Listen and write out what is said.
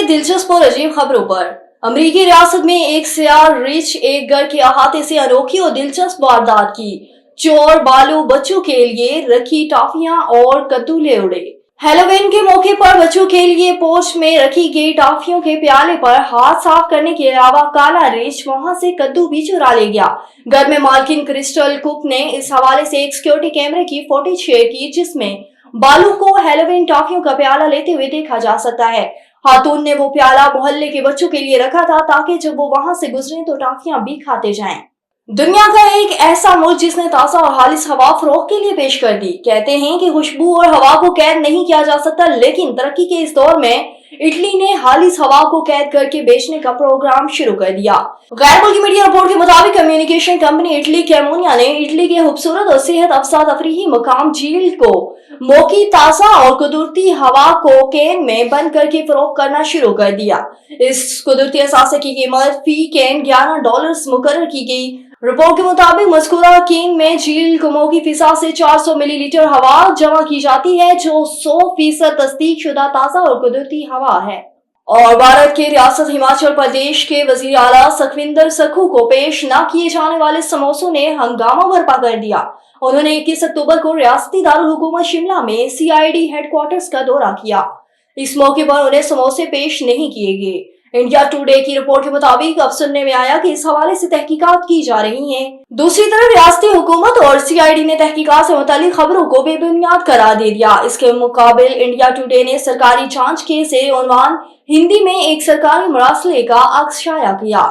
दिलचस्प और अजीब खबरों पर। अमेरिकी रियासत में एक सियाह रिच एक घर के अहाते से अनोखी और दिलचस्प वारदात की। चोर बालू बच्चों के लिए रखी टॉफियां और कद्दू ले उड़े। हैलोवीन के मौके पर बच्चों के लिए पोर्च में रखी गई टॉफियों के प्याले पर हाथ साफ करने के अलावा काला रिच वहां से कद्दू भी चुरा ले गया। घर में मालकिन क्रिस्टल कुक ने इस हवाले से एक सिक्योरिटी कैमरे की फुटेज शेयर की, जिसमें बालू को हैलोवीन टॉफियों का प्याला लेते हुए देखा जा सकता है। खातून ने वो प्याला मोहल्ले के बच्चों के लिए रखा था ताकि जब वो वहां से गुजरे तो टॉफियां भी खाते जाएं। दुनिया का एक ऐसा मुल्क जिसने ताजा और खालिश हवा फरोख्त के लिए पेश कर दी। कहते हैं कि खुशबू और हवा को कैद नहीं किया जा सकता, लेकिन तरक्की के इस दौर में इटली ने खालिश हवा को कैद करके बेचने का प्रोग्राम शुरू कर दिया। गैर मुल्की मीडिया रिपोर्ट के मुताबिक कम्युनिकेशन कंपनी इटली कैमोनिया ने इटली के खूबसूरत और सेहत अफजा तफरीही मकाम झील को मौकी ताजा और कुदरती हवा को कैन में बंद करके फरोख्त करना शुरू कर दिया। इस कुदरती असासे की कीमत फी कैन $11 मुकर्रर की गई। रिपोर्ट के मुताबिक मज़कूरा कैन में झील कुमो की फिजा से 400 मिलीलीटर हवा जमा की जाती है, जो 100% तस्दीक शुदा ताजा और कुदरती हवा है। और भारत के रियासत हिमाचल प्रदेश के वजीर आला सुखविंदर सुक्खू को पेश न किए जाने वाले समोसों ने हंगामा बर्पा कर दिया। उन्होंने 21 अक्टूबर को रियासती दारुल हुकूमत शिमला में CID हेडक्वार्टर्स का दौरा किया। इस मौके पर उन्हें समोसे पेश नहीं किए गए। इंडिया टुडे की रिपोर्ट के मुताबिक अब सुनने में आया कि इस हवाले से तहकीकात की जा रही हैं। दूसरी तरफ रियासती हुकूमत और CID ने तहकीकात से मुतालिक खबरों को बेबुनियाद करार दे दिया। इसके मुकाबिल इंडिया टुडे ने सरकारी जांच के से उन्वान हिंदी में एक सरकारी मरासले का अक्स शाया किया।